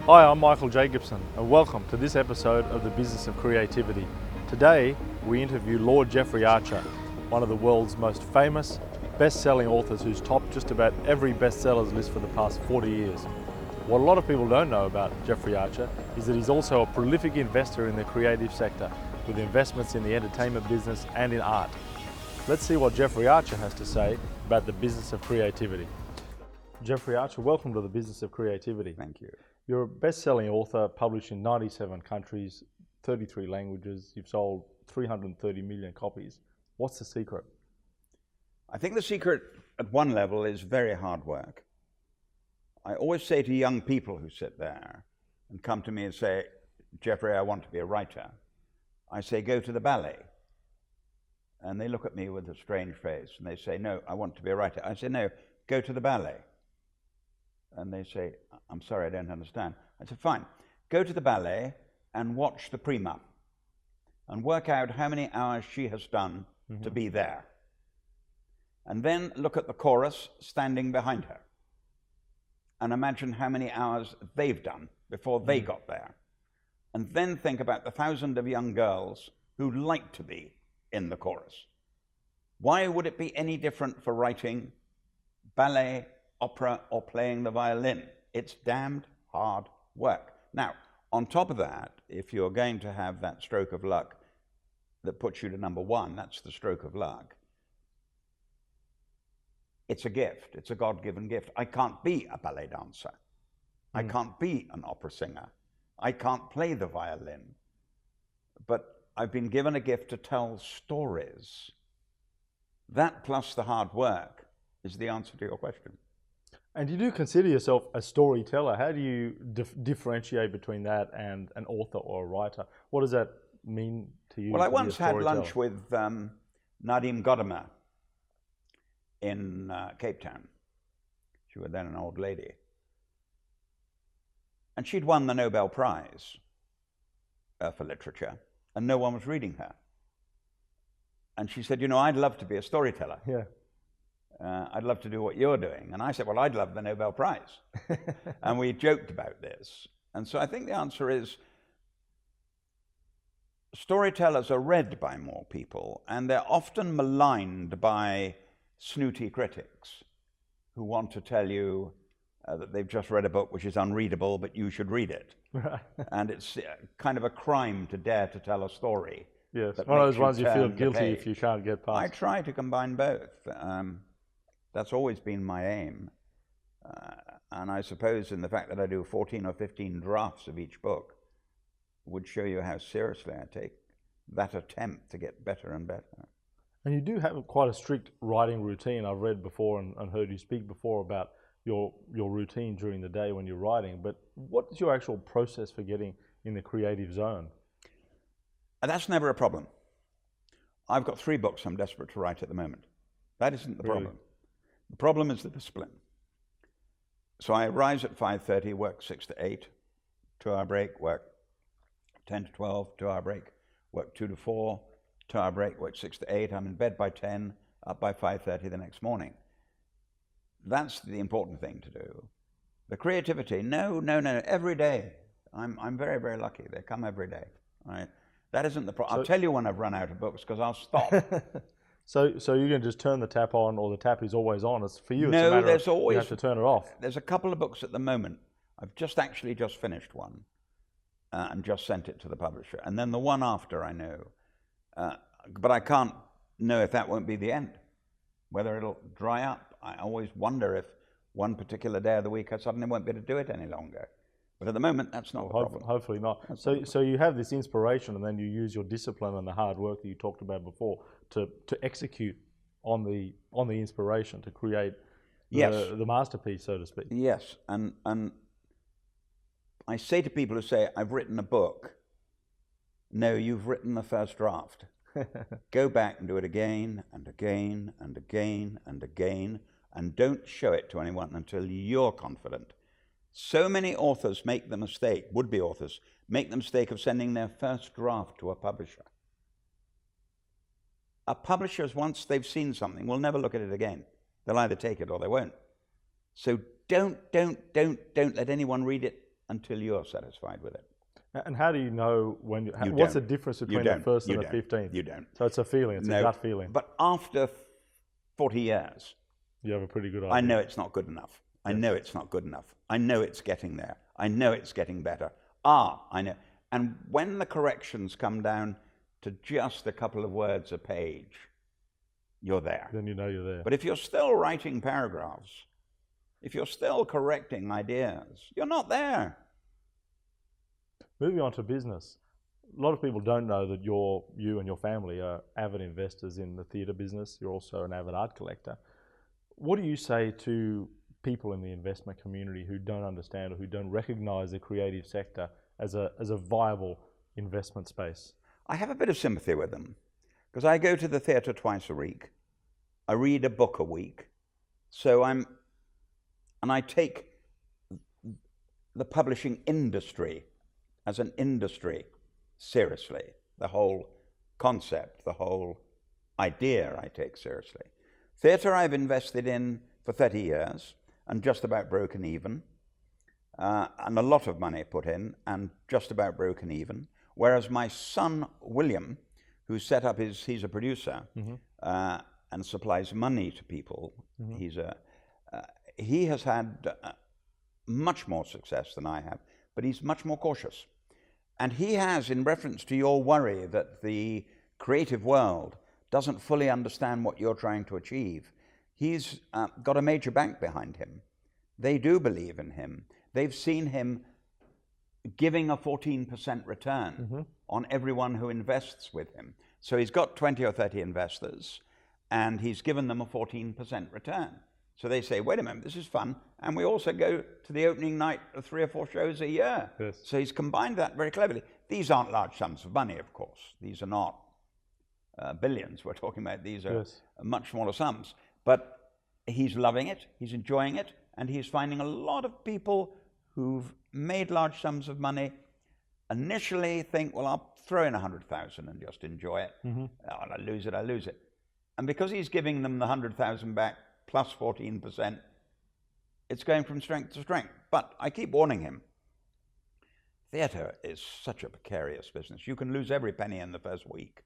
Hi, I'm Michael Jacobsen, and welcome to this episode of The Business of Creativity. Today, we interview Lord Jeffrey Archer, one of the world's most famous, best-selling authors who's topped just about every bestsellers list for the past 40 years. What a lot of people don't know about Jeffrey Archer is that he's also a prolific investor in the creative sector, with investments in the entertainment business and in art. Let's see what Jeffrey Archer has to say about the business of creativity. Jeffrey Archer, welcome to the Business of Creativity. Thank you. You're a best-selling author, published in 97 countries, 33 languages. You've sold 330 million copies. What's the secret? I think the secret at one level is very hard work. I always say to young people who sit there and come to me and say, Jeffrey, I want to be a writer. I say, go to the ballet. And they look at me with a strange face and they say, no, I want to be a writer. I say, no, go to the ballet. And they say, I'm sorry, I don't understand. I said, fine, go to the ballet and watch the prima and work out how many hours she has done to be there. And then look at the chorus standing behind her and imagine how many hours they've done before they got there. And then think about the 1,000 of young girls who like to be in the chorus. Why would it be any different for writing ballet, opera, or playing the violin? It's damned hard work. Now, on top of that, if you're going to have that stroke of luck that puts you to number one, that's the stroke of luck. It's a gift. It's a God-given gift. I can't be a ballet dancer. I can't be an opera singer. I can't play the violin. But I've been given a gift to tell stories. That plus the hard work is the answer to your question. And you do consider yourself a storyteller. How do you differentiate between that and an author or a writer? What does that mean to you? Well, I once had lunch with Nadim Godimer in Cape Town. She was then an old lady. And she'd won the Nobel Prize for literature, and no one was reading her. And she said, you know, I'd love to be a storyteller. Yeah. I'd love to do what you're doing. And I said, well, I'd love the Nobel Prize. And we joked about this. And so I think the answer is storytellers are read by more people, and they're often maligned by snooty critics who want to tell you that they've just read a book which is unreadable, but you should read it. And it's kind of a crime to dare to tell a story. Yes, one of those ones you feel guilty if you can't get past. I try to combine both. That's always been my aim. And I suppose in the fact that I do 14 or 15 drafts of each book would show you how seriously I take that attempt to get better and better. And you do have quite a strict writing routine. I've read before and heard you speak before about your routine during the day when you're writing. But what is your actual process for getting in the creative zone? And that's never a problem. I've got 3 books I'm desperate to write at the moment. That isn't the problem. The problem is the discipline. So I rise at 5:30, work 6 to 8, 2-hour break, work 10 to 12, 2-hour break, work 2 to 4, 2-hour break, work 6 to 8. I'm in bed by 10, up by 5:30 the next morning. That's the important thing to do. The creativity, no, every day. I'm very, very lucky. They come every day. Right? That isn't the problem. I'll tell you when I've run out of books because I'll stop. So you can just turn the tap on, or the tap is always on. It's for you. No, it's there's always, you have to turn it off. There's a couple of books at the moment. I've just finished one and just sent it to the publisher. And then the one after I know. But I can't know if that won't be the end, whether it'll dry up. I always wonder if one particular day of the week I suddenly won't be able to do it any longer. But at the moment, that's not a problem. Hopefully not. So you have this inspiration, and then you use your discipline and the hard work that you talked about before to execute on the inspiration to create the masterpiece, so to speak. Yes, and I say to people who say, I've written a book, no, you've written the first draft. Go back and do it again and again and again and again, and don't show it to anyone until you're confident. So many authors make the mistake, would-be authors, make the mistake of sending their first draft to a publisher. A publisher, once they've seen something, will never look at it again. They'll either take it or they won't. So don't let anyone read it until you're satisfied with it. And how do you know when You what's the don't. difference You between the don't. first You and the don't. 15th? You don't. So it's a feeling, it's a gut feeling. But after 40 years, You have a pretty good idea. I know it's not good enough. I know it's not good enough. I know it's getting there. I know it's getting better. I know. And when the corrections come down to just a couple of words a page, you're there. Then you know you're there. But if you're still writing paragraphs, if you're still correcting ideas, you're not there. Moving on to business. A lot of people don't know that you and your family are avid investors in the theatre business. You're also an avid art collector. What do you say to people in the investment community who don't understand or who don't recognize the creative sector as a viable investment space? I have a bit of sympathy with them because I go to the theatre twice a week. I read a book a week. And I take the publishing industry as an industry seriously. The whole concept, the whole idea I take seriously. Theatre I've invested in for 30 years and just about broken even. And a lot of money put in and just about broken even. Whereas my son, William, who set up he's a producer and supplies money to people. He has had much more success than I have, but he's much more cautious. And he has, in reference to your worry that the creative world doesn't fully understand what you're trying to achieve, he's got a major bank behind him. They do believe in him. They've seen him giving a 14% return on everyone who invests with him. So he's got 20 or 30 investors, and he's given them a 14% return. So they say, wait a minute, this is fun. And we also go to the opening night of 3 or 4 shows a year. Yes. So he's combined that very cleverly. These aren't large sums of money, of course. These are not billions we're talking about. These are much smaller sums. But he's loving it, he's enjoying it, and he's finding a lot of people who've made large sums of money initially think, well, I'll throw in 100,000 and just enjoy it. Oh, I lose it. And because he's giving them the 100,000 back plus 14%, it's going from strength to strength. But I keep warning him, theatre is such a precarious business. You can lose every penny in the first week.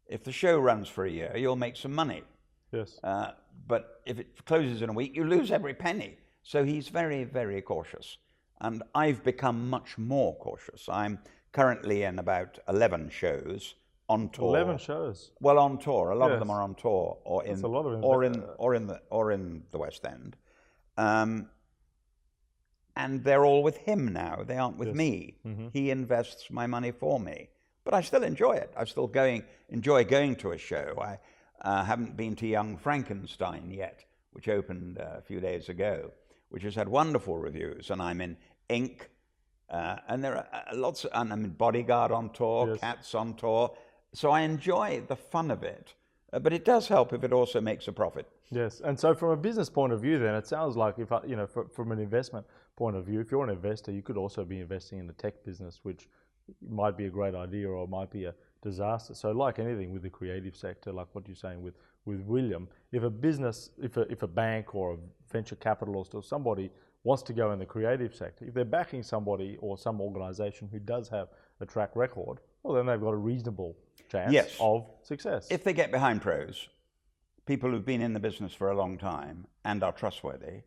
If the show runs for a year, you'll make some money. Yes. But if it closes in a week, you lose every penny. So he's very, very cautious. And I've become much more cautious. I'm currently in about 11 shows on tour. 11 shows? Well, on tour. A lot of them are on tour or in the West End. And they're all with him now. They aren't with me. He invests my money for me. But I still enjoy it. I still enjoy going to a show. I haven't been to Young Frankenstein yet, which opened a few days ago, which has had wonderful reviews. And I'm in Ink, and there are lots, and I'm in Bodyguard on tour, Cats on tour. So I enjoy the fun of it, but it does help if it also makes a profit. Yes, and so from a business point of view, then it sounds like from an investment point of view, if you're an investor, you could also be investing in the tech business, which might be a great idea or might be a disaster. So, like anything with the creative sector, like what you're saying with William, if a business, if a bank or a venture capitalist or somebody wants to go in the creative sector, if they're backing somebody or some organisation who does have a track record, well, then they've got a reasonable chance of success. If they get behind pros, people who've been in the business for a long time and are trustworthy,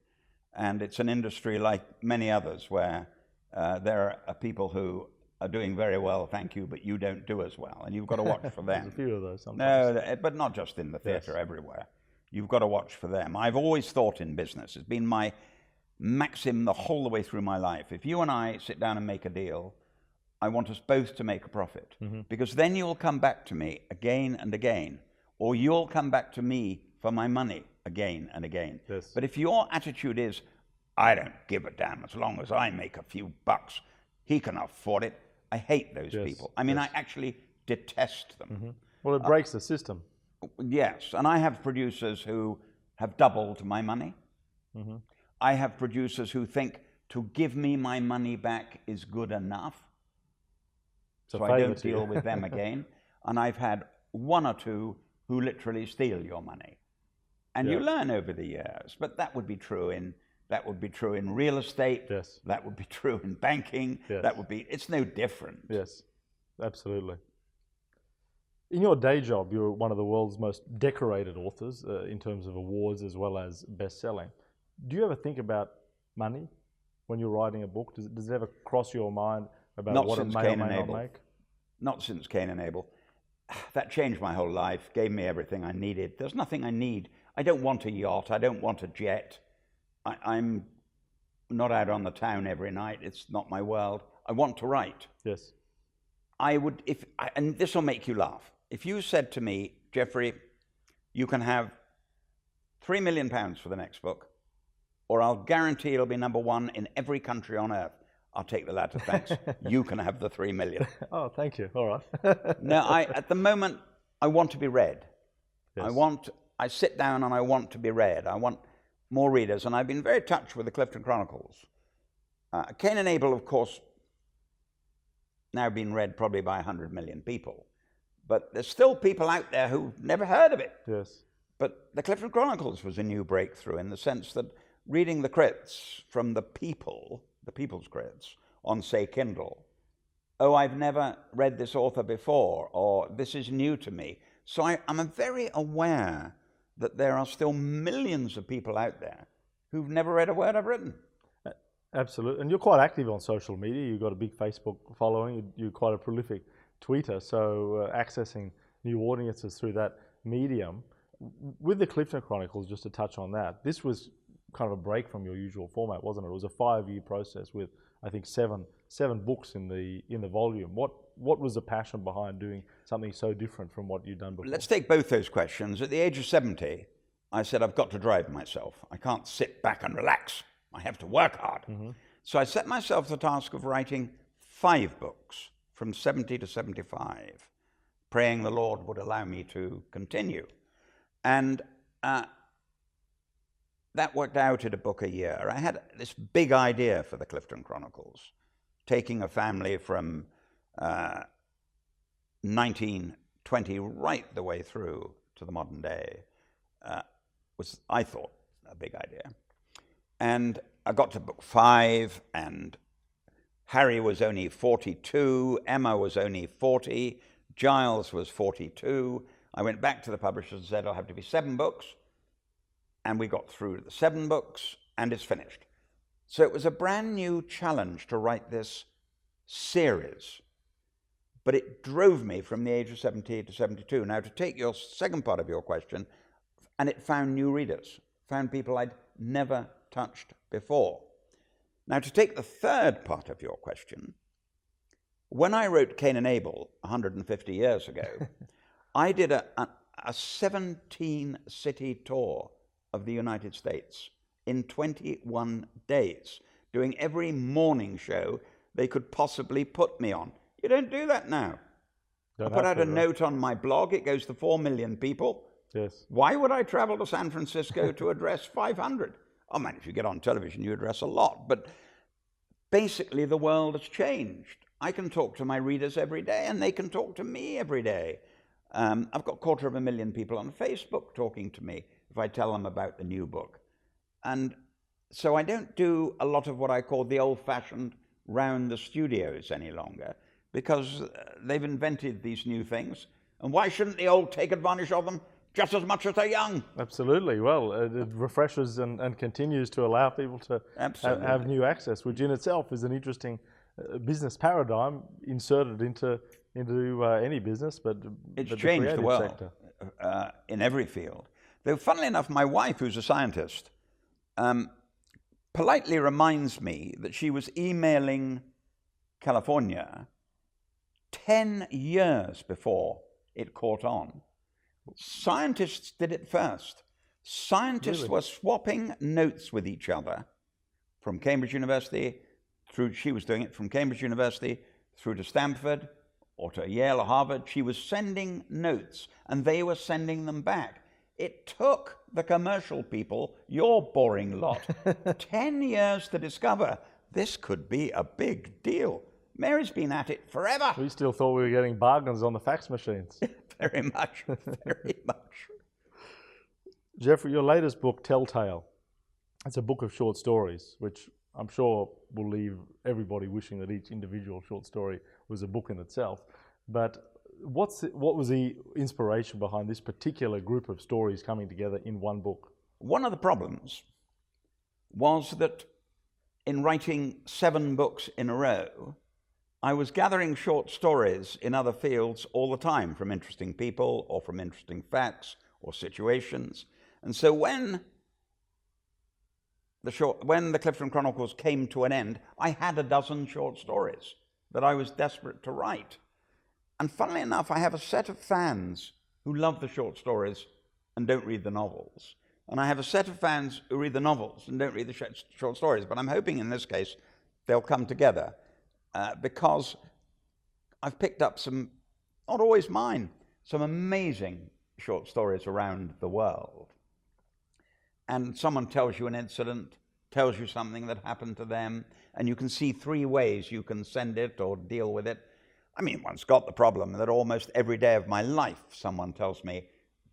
and it's an industry like many others where there are people who are doing very well, thank you, but you don't do as well, and you've got to watch for them. There's a few of those sometimes. No, but not just in the theatre, everywhere. You've got to watch for them. I've always thought in business, it's been my maxim the whole way through my life. If you and I sit down and make a deal, I want us both to make a profit, because then you'll come back to me again and again, or you'll come back to me for my money again and again. Yes. But if your attitude is, I don't give a damn as long as I make a few bucks, he can afford it, I hate those people. I mean, I actually detest them. Well, it breaks the system. Yes, and I have producers who have doubled my money. I have producers who think to give me my money back is good enough. So I don't deal with them again. And I've had 1 or 2 who literally steal your money. And you learn over the years. But that would be true in That would be true in real estate. Yes. That would be true in banking. Yes. That would be, it's no different. Yes, absolutely. In your day job, you're one of the world's most decorated authors in terms of awards as well as best-selling. Do you ever think about money when you're writing a book? Does it ever cross your mind about what it may or may not make? Not since Cain and Abel. That changed my whole life, gave me everything I needed. There's nothing I need. I don't want a yacht. I don't want a jet. I'm not out on the town every night. It's not my world. I want to write. Yes. I would, and this will make you laugh. If you said to me, Geoffrey, you can have £3 million for the next book, or I'll guarantee it'll be #1 in every country on earth, I'll take the latter, thanks. You can have the 3 million. Oh, thank you. All right. No, at the moment, I want to be read. Yes. I sit down and I want to be read. I want more readers, and I've been very touched with the Clifton Chronicles. Cain and Abel, of course, now been read probably by 100 million people. But there's still people out there who've never heard of it. Yes. But the Clifton Chronicles was a new breakthrough in the sense that reading the crits from the people's crits on, say, Kindle, oh, I've never read this author before, or this is new to me. So I'm very aware that there are still millions of people out there who've never read a word I've written. Absolutely. And you're quite active on social media. You've got a big Facebook following. You're quite a prolific tweeter. So accessing new audiences through that medium. With the Clifton Chronicles, just to touch on that, this was kind of a break from your usual format, wasn't it? It was a 5-year process with, I think, seven books in the volume. What was the passion behind doing something so different from what you'd done before? Let's take both those questions. At the age of 70, I said, I've got to drive myself. I can't sit back and relax. I have to work hard. Mm-hmm. So I set myself the task of writing 5 books from 70 to 75, praying the Lord would allow me to continue. And that worked out at a book a year. I had this big idea for the Clifton Chronicles, taking a family from 1920 right the way through to the modern day, was, I thought, a big idea. And I got to book 5, and Harry was only 42, Emma was only 40, Giles was 42. I went back to the publishers and said, I'll have to be 7 books. And we got through the 7 books, and it's finished. So it was a brand new challenge to write this series. But it drove me from the age of 70 to 72. Now, to take your second part of your question, and it found new readers, found people I'd never touched before. Now, to take the third part of your question, when I wrote Cain and Abel 150 years ago, I did a 17-city tour of the United States in 21 days, doing every morning show they could possibly put me on. You don't do that now. I put out a note on my blog. It goes to 4 million people. Yes. Why would I travel to San Francisco to address 500? Oh man, if you get on television, you address a lot. But basically, the world has changed. I can talk to my readers every day, and they can talk to me every day. I've got 250,000 people on Facebook talking to me if I tell them about the new book. And so I don't do a lot of what I call the old-fashioned round the studios any longer, because they've invented these new things. And why shouldn't the old take advantage of them just as much as the young? Absolutely. Well, it refreshes and continues to allow people to have new access, which in itself is an interesting business paradigm inserted into any business, but it's the changed the world sector. In every field. Though, funnily enough, my wife, who's a scientist, politely reminds me that she was emailing California 10 years before it caught on. Scientists did it first. Scientists were swapping notes with each other from Cambridge University through, she was doing it from Cambridge University through to Stanford or to Yale or Harvard. She was sending notes and they were sending them back. It took the commercial people, your boring lot, 10 years to discover this could be a big deal. Mary's been at it forever. We still thought we were getting bargains on the fax machines. Very much, very much. Geoffrey, your latest book, Telltale, It's a book of short stories, which I'm sure will leave everybody wishing that each individual short story was a book in itself. But what was the inspiration behind this particular group of stories coming together in one book? One of the problems was that in writing 7 books in a row, I was gathering short stories in other fields all the time, from interesting people or from interesting facts or situations. And so when the Clifton Chronicles came to an end, I had a dozen short stories that I was desperate to write. And funnily enough, I have a set of fans who love the short stories and don't read the novels. And I have a set of fans who read the novels and don't read the short stories. But I'm hoping in this case they'll come together because I've picked up some, not always mine, some amazing short stories around the world. And someone tells you an incident, tells you something that happened to them, and you can see 3 ways you can send it or deal with it. I mean, one's got the problem that almost every day of my life someone tells me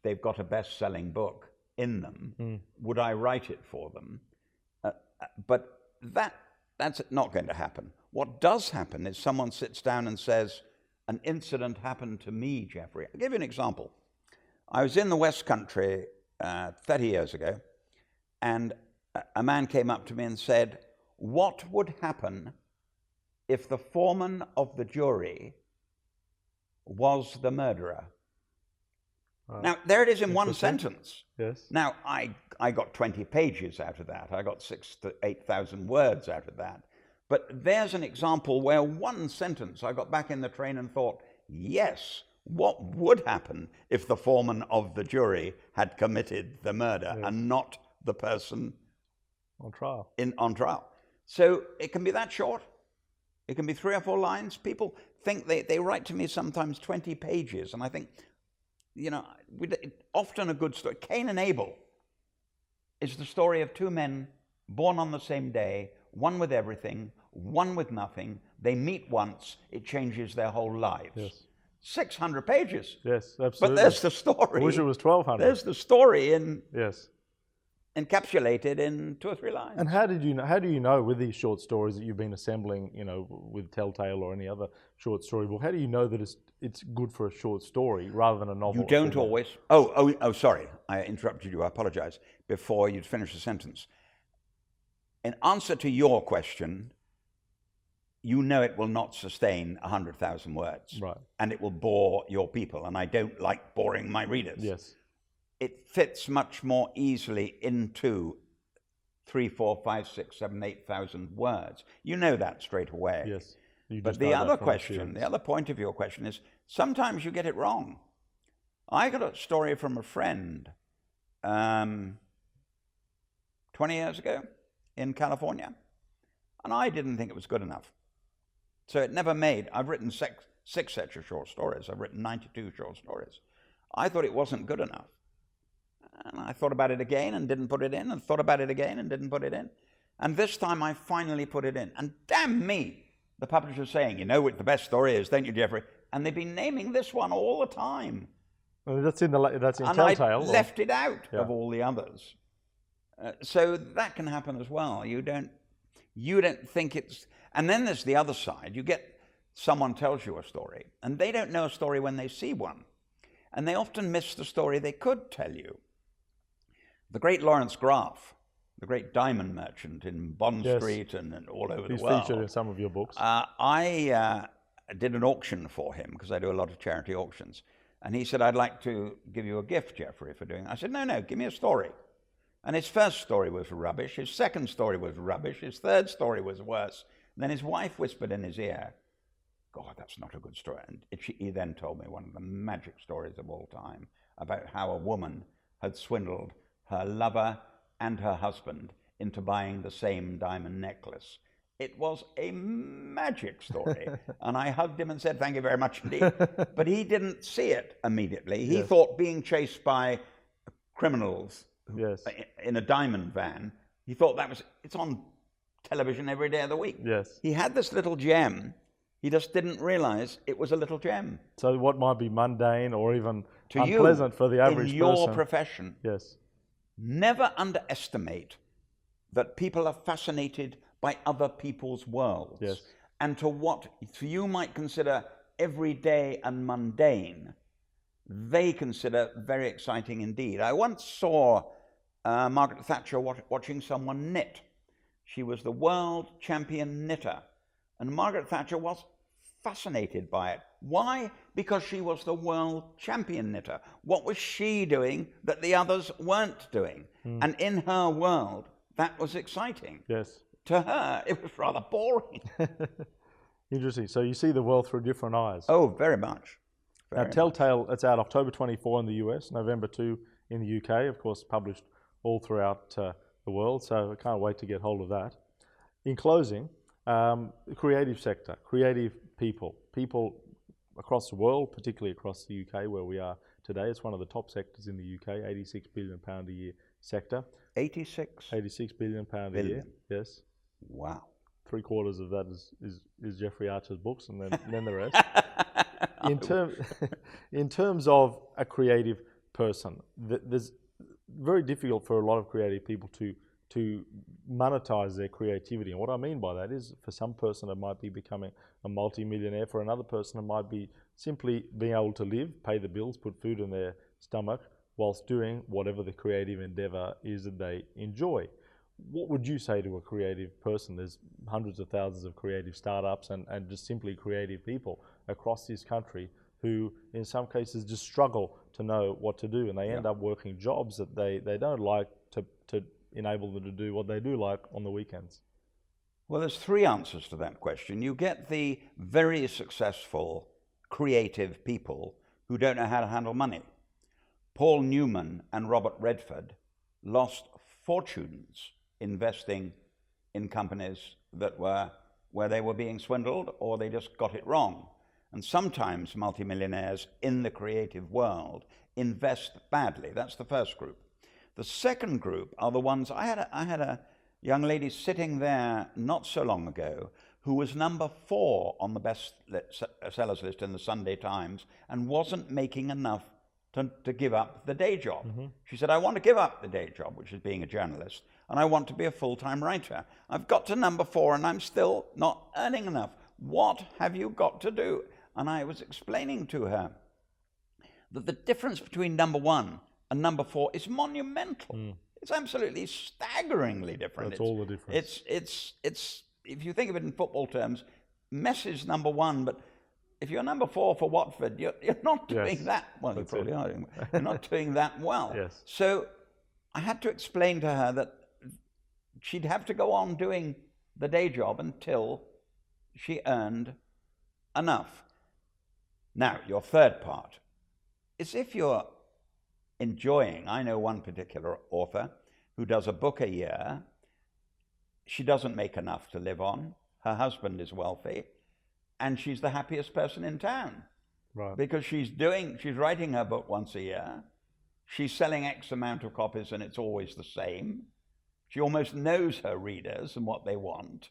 they've got a best-selling book in them. Would I write it for them? But that's not going to happen. What does happen is someone sits down and says, an incident happened to me, Jeffrey. I'll give you an example. I was in the West Country 30 years ago, and a man came up to me and said, what would happen if the foreman of the jury was the murderer? Now, there it is in one sentence. Yes. Now, I got 20 pages out of that. I got 6,000 to 8,000 words out of that. But there's an example where one sentence, I got back in the train and thought, yes, what would happen if the foreman of the jury had committed the murder and not the person on trial? On trial. So it can be that short. It can be 3 or 4 lines. People think they write to me sometimes 20 pages, and I think, you know, often a good story. Cain and Abel is the story of 2 men born on the same day, one with everything, one with nothing. They meet once, it changes their whole lives. Yes. 600 pages. Yes, absolutely. But there's the story. I wish it was 1,200. There's the story yes, encapsulated in 2 or 3 lines. And how do you know with these short stories that you've been assembling, you know, with Telltale or any other short story book, how do you know that it's good for a short story rather than a novel? You don't always. Sorry, I interrupted you. I apologize. Before you'd finish the sentence. In answer to your question, you know it will not sustain 100,000 words. Right. And it will bore your people. And I don't like boring my readers. Yes. It fits much more easily into 3, 4, 5, 6, 7, 8,000 words. You know that straight away. Yes. But the other question, the other point of your question is, sometimes you get it wrong. I got a story from a friend 20 years ago in California, and I didn't think it was good enough. So it never made. I've written 6 such short stories. I've written 92 short stories. I thought it wasn't good enough. And I thought about it again and didn't put it in, and thought about it again and didn't put it in. And this time I finally put it in. And damn me, the publisher's saying, you know what the best story is, don't you, Jeffrey? And they've been naming this one all the time. Well, that's in and Telltale. I left it out of all the others. So that can happen as well. You don't think it's... And then there's the other side. You get someone tells you a story, and they don't know a story when they see one. And they often miss the story they could tell you. The great Lawrence Graff, the great diamond merchant in Bond Street and all over the world. He's featured in some of your books. I did an auction for him, because I do a lot of charity auctions. And he said, I'd like to give you a gift, Jeffrey, for doing it. I said, no, give me a story. And his first story was rubbish. His second story was rubbish. His third story was worse. And then his wife whispered in his ear, God, that's not a good story. And he then told me one of the magic stories of all time about how a woman had swindled her lover and her husband into buying the same diamond necklace. It was a magic story. And I hugged him and said, thank you very much indeed. But he didn't see it immediately. He thought being chased by criminals in a diamond van, he thought it's on television every day of the week. Yes. He had this little gem. He just didn't realize it was a little gem. So what might be mundane or even unpleasant for the average person. In your profession. Yes. Never underestimate that people are fascinated by other people's worlds. Yes. And to what you might consider everyday and mundane, they consider very exciting indeed. I once saw Margaret Thatcher watching someone knit. She was the world champion knitter, and Margaret Thatcher was fascinated by it. Why? Because she was the world champion knitter. What was she doing that the others weren't doing? And in her world, that was exciting. Yes. To her, it was rather boring. Interesting. So you see the world through different eyes. Oh, very much. Now, Telltale, it's out October 24 in the US, November 2 in the UK, of course, published all throughout the world, so I can't wait to get hold of that. In closing, the creative sector, creative people across the world, particularly across the UK where we are today. It's one of the top sectors in the UK, £86 billion a year sector. 86? £86 billion a year, yes. Wow. 3/4 of that is Jeffrey Archer's books, and then the rest. In terms of a creative person, there's very difficult for a lot of creative people to monetize their creativity. And what I mean by that is, for some person it might be becoming a multi-millionaire. For another person it might be simply being able to live, pay the bills, put food in their stomach whilst doing whatever the creative endeavor is that they enjoy. What would you say to a creative person? There's hundreds of thousands of creative startups and just simply creative people across this country who in some cases just struggle to know what to do, and they end up working jobs that they don't like to enable them to do what they do like on the weekends. Well, there's three answers to that question. You get the very successful creative people who don't know how to handle money. Paul Newman and Robert Redford lost fortunes investing in companies that were where they were being swindled, or they just got it wrong. And sometimes multimillionaires in the creative world invest badly. That's the first group. The second group are the ones, I had a young lady sitting there not so long ago who was number 4 on the best sellers list in the Sunday Times and wasn't making enough to give up the day job. She said, I want to give up the day job, which is being a journalist, and I want to be a full-time writer. I've got to number 4 and I'm still not earning enough. What have you got to do? And I was explaining to her that the difference between number 1 and number 4 is monumental. It's absolutely staggeringly different. That's all the difference. It's if you think of it in football terms, Messi's number 1, but if you're number 4 for Watford, you're not doing that well. You probably are doing. You're not doing that well. Yes. So I had to explain to her that she'd have to go on doing the day job until she earned enough. Now, your third part is if you're enjoying, I know one particular author who does a book a year. She doesn't make enough to live on. Her husband is wealthy, and she's the happiest person in town. Right. Because she's writing her book once a year. She's selling X amount of copies, and it's always the same. She almost knows her readers and what they want,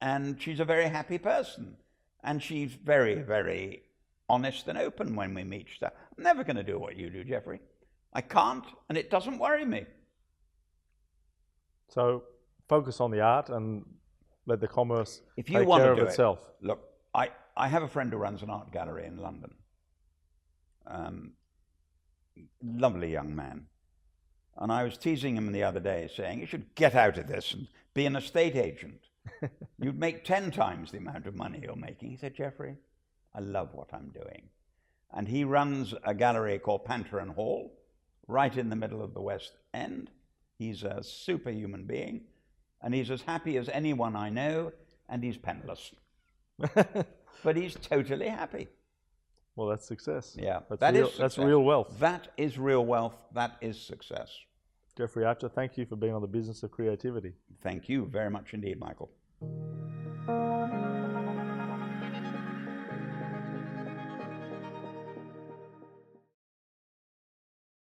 and she's a very happy person. And she's very, very honest and open when we meet her. I'm never going to do what you do, Jeffrey. I can't, and it doesn't worry me. So focus on the art and let the commerce If you take want care to of do itself. It, look, I have a friend who runs an art gallery in London. Lovely young man. And I was teasing him the other day, saying, you should get out of this and be an estate agent. You'd make 10 times the amount of money you're making. He said, Jeffrey, I love what I'm doing. And he runs a gallery called Panther and Hall, right in the middle of the West End. He's a superhuman being, and he's as happy as anyone I know, and he's penniless. But he's totally happy. Well, that's success. Yeah, that's real wealth. That is real wealth. That is success. Jeffrey Archer, thank you for being on the Business of Creativity. Thank you very much indeed, Michael.